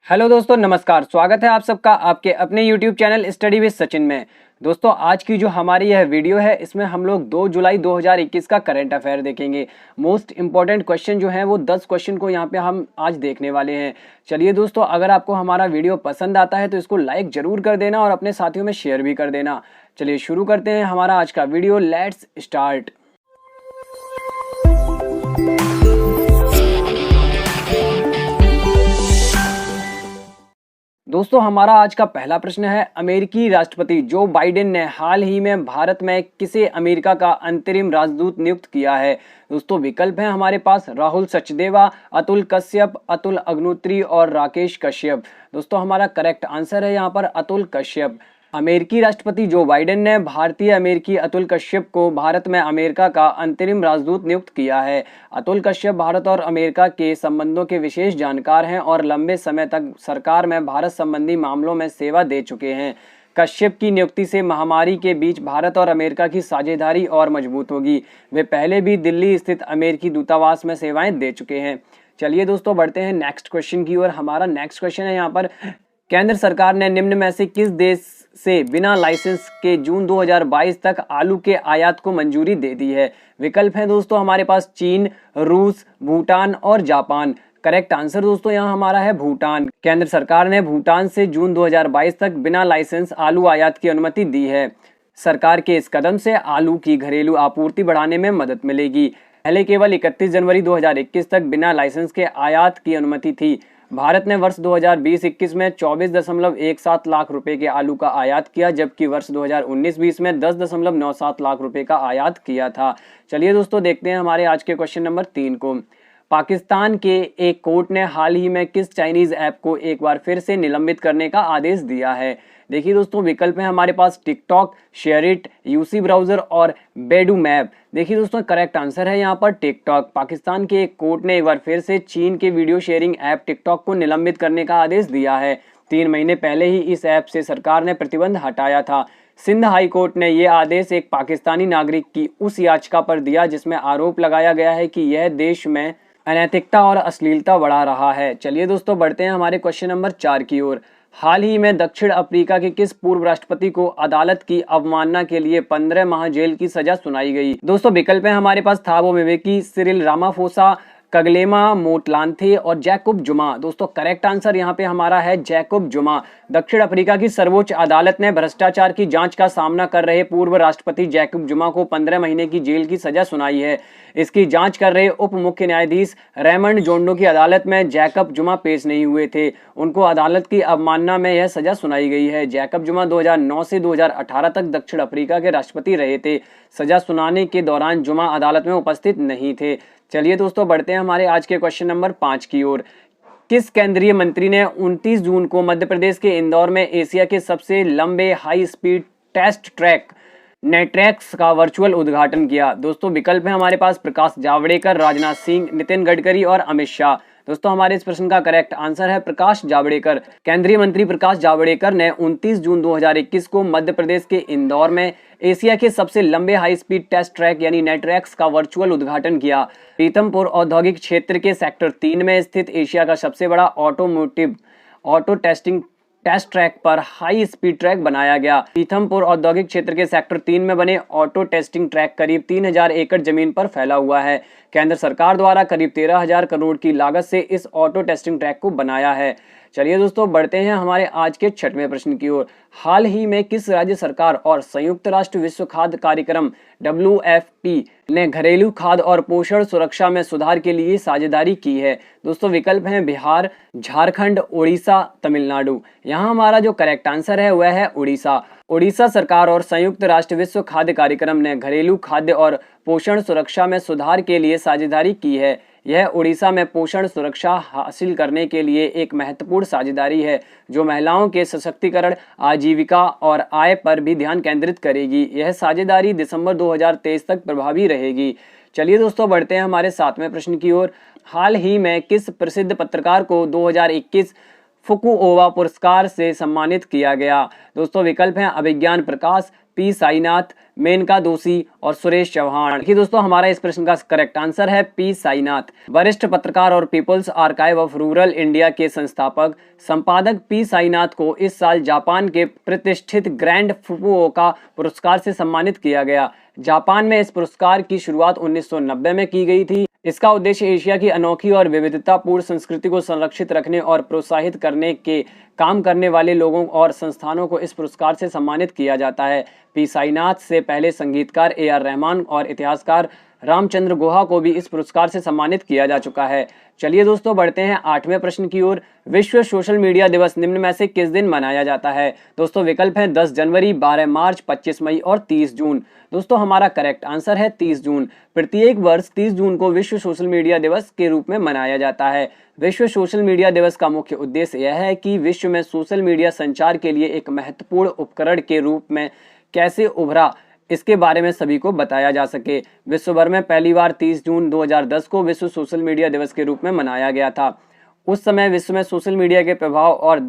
Hello दोस्तों, नमस्कार। स्वागत है आप सबका आपके अपने YouTube channel study with Sachin में। दोस्तों, आज की जो हमारी यह वीडियो है इसमें हम लोग 2 जुलाई 2021 का करंट अफेयर देखेंगे। मोस्ट इंपॉर्टेंट क्वेश्चन जो है वो 10 क्वेश्चन को यहाँ पे हम आज देखने वाले हैं। चलिए दोस्तों, अगर आपको हमारा वीडियो पसंद आता है तो इसको लाइक जरूर कर देना और अपने साथियों में शेयर भी कर देना। चलिए शुरू करते हैं हमारा आज का वीडियो। Let's start. दोस्तों, हमारा आज का पहला प्रश्न है, अमेरिकी राष्ट्रपति जो बाइडेन ने हाल ही में भारत में किसे अमेरिका का अंतरिम राजदूत नियुक्त किया है। दोस्तों, विकल्प हैं हमारे पास राहुल सचदेवा, अतुल कश्यप, अतुल अग्निहोत्री और राकेश कश्यप। दोस्तों, हमारा करेक्ट आंसर है यहाँ पर अतुल कश्यप। अमेरिकी राष्ट्रपति जो बाइडेन ने भारतीय अमेरिकी अतुल कश्यप को भारत में अमेरिका का अंतरिम राजदूत नियुक्त किया है। अतुल कश्यप भारत और अमेरिका के संबंधों के विशेष जानकार हैं और लंबे समय तक सरकार में भारत संबंधी मामलों में सेवा दे चुके हैं। कश्यप की नियुक्ति से महामारी के बीच भारत और अमेरिका की साझेदारी और मजबूत होगी। वे पहले भी दिल्ली स्थित अमेरिकी दूतावास में सेवाएं दे चुके हैं। चलिए दोस्तों, बढ़ते हैं नेक्स्ट क्वेश्चन की ओर। हमारा नेक्स्ट क्वेश्चन है यहाँ पर, केंद्र सरकार ने निम्न में से किस देश से बिना लाइसेंस के जून 2022 तक आलू के आयात को मंजूरी दे दी है। विकल्प है दोस्तों हमारे पास चीन, रूस, भूटान और जापान। करेक्ट आंसर दोस्तों यहाँ हमारा है भूटान। केंद्र सरकार ने भूटान से जून 2022 तक बिना लाइसेंस आलू आयात की अनुमति दी है। सरकार के इस कदम से आलू की घरेलू आपूर्ति बढ़ाने में मदद मिलेगी। पहले केवल 31 जनवरी 2021 तक बिना लाइसेंस के आयात की अनुमति थी। भारत ने वर्ष 2020-21 में 24.17 लाख रुपए के आलू का आयात किया, जबकि वर्ष 2019-20 में 10.97 लाख रुपए का आयात किया था। चलिए दोस्तों, देखते हैं हमारे आज के क्वेश्चन नंबर 3 को। पाकिस्तान के एक कोर्ट ने हाल ही में किस चाइनीज ऐप को एक बार फिर से निलंबित करने का आदेश दिया है। देखिए दोस्तों, विकल्प है हमारे पास टिकटॉक, शेयरिट, यूसी ब्राउजर और बेडू मैप। देखिए दोस्तों, करेक्ट आंसर है यहाँ पर टिकटॉक। पाकिस्तान के एक कोर्ट ने एक बार फिर से चीन के वीडियो शेयरिंग ऐप टिकटॉक को निलंबित करने का आदेश दिया है। 3 महीने पहले ही इस ऐप से सरकार ने प्रतिबंध हटाया था। सिंध हाई कोर्ट ने यह आदेश एक पाकिस्तानी नागरिक की उस याचिका पर दिया जिसमें आरोप लगाया गया है कि यह देश में अनैतिकता और अश्लीलता बढ़ा रहा है। चलिए दोस्तों, बढ़ते हैं हमारे क्वेश्चन नंबर 4 की ओर। हाल ही में दक्षिण अफ्रीका के किस पूर्व राष्ट्रपति को अदालत की अवमानना के लिए 15 माह जेल की सजा सुनाई गई। दोस्तों, विकल्प है हमारे पास थाबो म्बेकी, सिरिल रामाफोसा, कगलेमा मोटलांथे और जैकब जुमा। दोस्तों, करेक्ट आंसर यहाँ पे हमारा है जैकब जुमा। दक्षिण अफ्रीका की सर्वोच्च अदालत ने भ्रष्टाचार की जांच का सामना कर रहे पूर्व राष्ट्रपति जैकब जुमा को 15 महीने की जेल की सजा सुनाई है। इसकी जांच कर रहे उप मुख्य न्यायाधीश रेमंड जोंडो की अदालत में जैकब जुमा पेश नहीं हुए थे। उनको अदालत की अवमानना में यह सजा सुनाई गई है। जैकब जुमा 2009 से 2018 तक दक्षिण अफ्रीका के राष्ट्रपति रहे थे। सजा सुनाने के दौरान जुमा अदालत में उपस्थित नहीं थे। चलिए दोस्तों, बढ़ते हैं हमारे आज के क्वेश्चन नंबर 5 की ओर। किस केंद्रीय मंत्री ने 29 जून को मध्य प्रदेश के इंदौर में एशिया के सबसे लंबे high speed test track NATRAX का वर्चुअल उद्घाटन किया। दोस्तों, विकल्प है हमारे पास प्रकाश जावड़ेकर, राजनाथ सिंह, नितिन गडकरी और अमित शाह। दोस्तों, हमारे इस प्रश्न का करेक्ट आंसर है प्रकाश जावड़ेकर। केंद्रीय मंत्री प्रकाश जावड़ेकर ने 29 जून 2021 को मध्य प्रदेश के इंदौर में एशिया के सबसे लंबे हाई स्पीड टेस्ट ट्रैक यानी नेट्रैक्स का वर्चुअल उद्घाटन किया। पीतमपुर औद्योगिक क्षेत्र के सेक्टर 3 में स्थित एशिया का सबसे बड़ा ऑटो टेस्ट ट्रैक पर हाई स्पीड ट्रैक बनाया गया। पीथमपुर औद्योगिक क्षेत्र के सेक्टर 3 में बने ऑटो टेस्टिंग ट्रैक करीब 3000 एकड़ जमीन पर फैला हुआ है। केंद्र सरकार द्वारा करीब 13,000 करोड़ की लागत से इस ऑटो टेस्टिंग ट्रैक को बनाया है। चलिए दोस्तों, बढ़ते हैं हमारे आज के 6वें प्रश्न की ओर। हाल ही में किस राज्य सरकार और संयुक्त राष्ट्र विश्व खाद्य कार्यक्रम WFP ने घरेलू खाद्य और पोषण सुरक्षा में सुधार के लिए साझेदारी की है। दोस्तों, विकल्प हैं बिहार, झारखंड, उड़ीसा, तमिलनाडु। यहाँ हमारा जो करेक्ट आंसर है वह है उड़ीसा। उड़ीसा सरकार और संयुक्त राष्ट्र विश्व खाद्य कार्यक्रम ने घरेलू खाद्य और पोषण सुरक्षा में सुधार के लिए साझेदारी की है। यह उड़ीसा में पोषण सुरक्षा हासिल करने के लिए एक महत्वपूर्ण साझेदारी है जो महिलाओं के सशक्तिकरण, आजीविका और आय पर भी ध्यान केंद्रित करेगी। यह साझेदारी दिसंबर 2023 तक प्रभावी रहेगी। चलिए दोस्तों, बढ़ते हैं हमारे 7वें प्रश्न की ओर। हाल ही में किस प्रसिद्ध पत्रकार को 2021 फुकुओवा पुरस्कार से सम्मानित किया गया। दोस्तों, विकल्प हैं अभिज्ञान प्रकाश, पी साईनाथ, मेनका दोषी और सुरेश चौहान। देखिए दोस्तों, हमारा इस प्रश्न का करेक्ट आंसर है पी साईनाथ। वरिष्ठ पत्रकार और People's Archive of Rural India के संस्थापक संपादक पी साईनाथ को इस साल जापान के प्रतिष्ठित ग्रैंड फुकुओका पुरस्कार से सम्मानित किया गया। जापान में इस पुरस्कार की शुरुआत 1990 में की गई थी। इसका उद्देश्य एशिया की अनोखी और विविधतापूर्ण संस्कृति को संरक्षित रखने और प्रोत्साहित करने के काम करने वाले लोगों और संस्थानों को इस पुरस्कार से सम्मानित किया जाता है। पी साईनाथ से पहले संगीतकार ए.आर. रहमान और इतिहासकार रामचंद्र गुहा को भी इस पुरस्कार से सम्मानित किया जा चुका है। चलिए दोस्तों, बढ़ते हैं 8वें प्रश्न की ओर। विश्व सोशल मीडिया दिवस निम्न में से किस दिन मनाया जाता है? दोस्तों विकल्प हैं 10 जनवरी, 12 मार्च, 25 मई और 30 जून। दोस्तों हमारा करेक्ट आंसर है 30 जून। प्रत्येक वर्ष 30 जून को विश्व सोशल मीडिया दिवस के रूप में मनाया जाता है। विश्व सोशल मीडिया दिवस का मुख्य उद्देश्य यह है कि विश्व में सोशल मीडिया संचार के लिए एक महत्वपूर्ण उपकरण के रूप में कैसे उभरा, इसके बारे में सभी को बताया जा सके। विश्व भर में पहली बार 30 जून 2010 को विश्व सोशल मीडिया दिवस के रूप में मनाया गया था। उस समय विश्व में सोशल मीडिया के प्रभाव और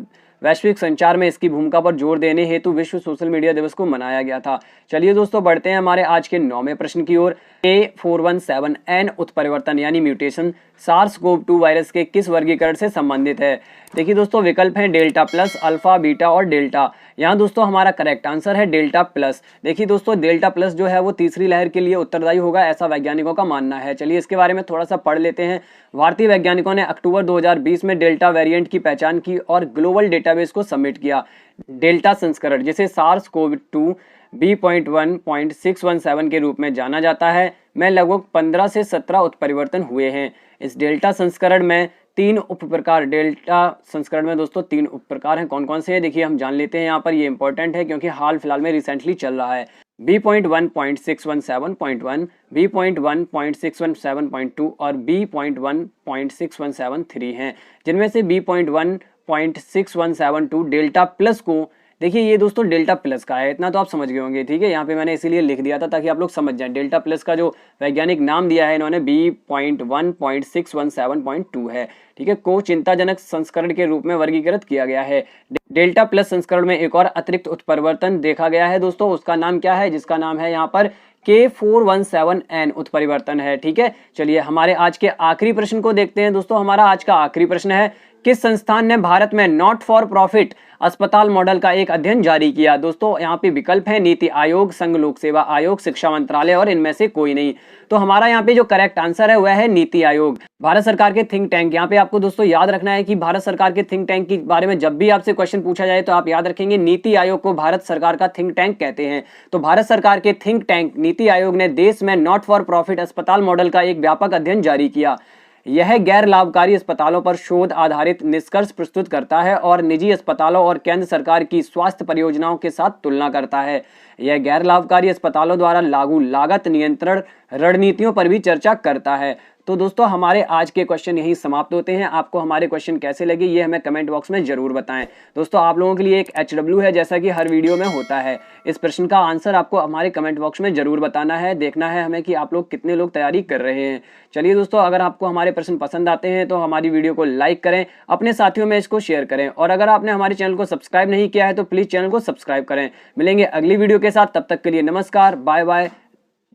वैश्विक संचार में इसकी भूमिका पर जोर देने हेतु विश्व सोशल मीडिया दिवस को मनाया गया था। चलिए दोस्तों, बढ़ते हैं हमारे आज के 9वें प्रश्न की ओर। K417N उत्परिवर्तन यानी म्यूटेशन SARS-CoV-2 वायरस के किस वर्गीकरण से संबंधित है? देखिए दोस्तों, विकल्प हैं डेल्टा प्लस, अल्फा, बीटा और डेल्टा। यहाँ दोस्तों हमारा करेक्ट आंसर है डेल्टा प्लस। देखिए दोस्तों, डेल्टा प्लस जो है वो तीसरी लहर के लिए उत्तरदायी होगा, ऐसा वैज्ञानिकों का मानना है। चलिए इसके बारे में थोड़ा सा पढ़ लेते हैं। भारतीय वैज्ञानिकों ने अक्टूबर 2020 में डेल्टा वेरिएंट की पहचान की और ग्लोबल डेटाबेस को सबमिट किया। डेल्टा संस्करण जिसे SARS-CoV-2 B.1.617 के रूप में जाना जाता है में लगभग 15 से 17 उत्परिवर्तन हुए हैं। इस डेल्टा संस्करण में 3 उपप्रकार, डेल्टा संस्करण में दोस्तों 3 उपप्रकार हैं। कौन कौन से हैं देखिए हम जान लेते हैं। यहाँ पर ये इंपॉर्टेंट है क्योंकि हाल फिलहाल में रिसेंटली चल रहा है। B.1.617.1, B.1.617.2 और B.1.617.3 हैं, जिनमें से B.1.617.2 डेल्टा प्लस को, देखिए ये दोस्तों डेल्टा प्लस का है, इतना तो आप समझ गए होंगे, ठीक है। यहाँ पे मैंने इसीलिए लिख दिया था ताकि आप लोग समझ जाएं। डेल्टा प्लस का जो वैज्ञानिक नाम दिया है इन्होंने B.1.617.2 है, ठीक है, को चिंताजनक संस्करण के रूप में वर्गीकृत किया गया है। डेल्टा प्लस संस्करण में एक और अतिरिक्त उत्परिवर्तन देखा गया है दोस्तों, उसका नाम क्या है? जिसका नाम है यहाँ पर K417N उत्परिवर्तन है, ठीक है। चलिए हमारे आज के आखिरी प्रश्न को देखते हैं दोस्तों। हमारा आज का आखिरी प्रश्न है, किस संस्थान ने भारत में नॉट फॉर प्रॉफिट अस्पताल मॉडल का एक अध्ययन जारी किया? दोस्तों यहाँ पे विकल्प है नीति आयोग, संघ लोक सेवा आयोग, शिक्षा मंत्रालय और इनमें से कोई नहीं। तो हमारा यहाँ पे जो करेक्ट आंसर है वह है नीति आयोग, भारत सरकार के थिंक टैंक। यहाँ पे आपको दोस्तों याद रखना है कि भारत सरकार के थिंक टैंक के बारे में जब भी आपसे क्वेश्चन पूछा जाए तो आप याद रखेंगे नीति आयोग को भारत सरकार का थिंक टैंक कहते हैं। तो भारत सरकार के थिंक टैंक नीति आयोग ने देश में नॉट फॉर प्रॉफिट अस्पताल मॉडल का एक व्यापक अध्ययन जारी किया। यह गैर लाभकारी अस्पतालों पर शोध आधारित निष्कर्ष प्रस्तुत करता है और निजी अस्पतालों और केंद्र सरकार की स्वास्थ्य परियोजनाओं के साथ तुलना करता है। यह गैर लाभकारी अस्पतालों द्वारा लागू लागत नियंत्रण रणनीतियों पर भी चर्चा करता है। तो दोस्तों हमारे आज के क्वेश्चन यही समाप्त होते हैं। आपको हमारे क्वेश्चन कैसे लगे ये हमें कमेंट बॉक्स में जरूर बताएं। दोस्तों आप लोगों के लिए एक HW है, जैसा कि हर वीडियो में होता है। इस प्रश्न का आंसर आपको हमारे कमेंट बॉक्स में जरूर बताना है। देखना है हमें कि आप लोग कितने लोग तैयारी कर रहे हैं। चलिए दोस्तों, अगर आपको हमारे प्रश्न पसंद आते हैं तो हमारी वीडियो को लाइक करें, अपने साथियों में इसको शेयर करें, और अगर आपने हमारे चैनल को सब्सक्राइब नहीं किया है तो प्लीज चैनल को सब्सक्राइब करें। मिलेंगे अगली वीडियो के साथ, तब तक के लिए नमस्कार, बाय बाय,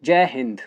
जय हिंद।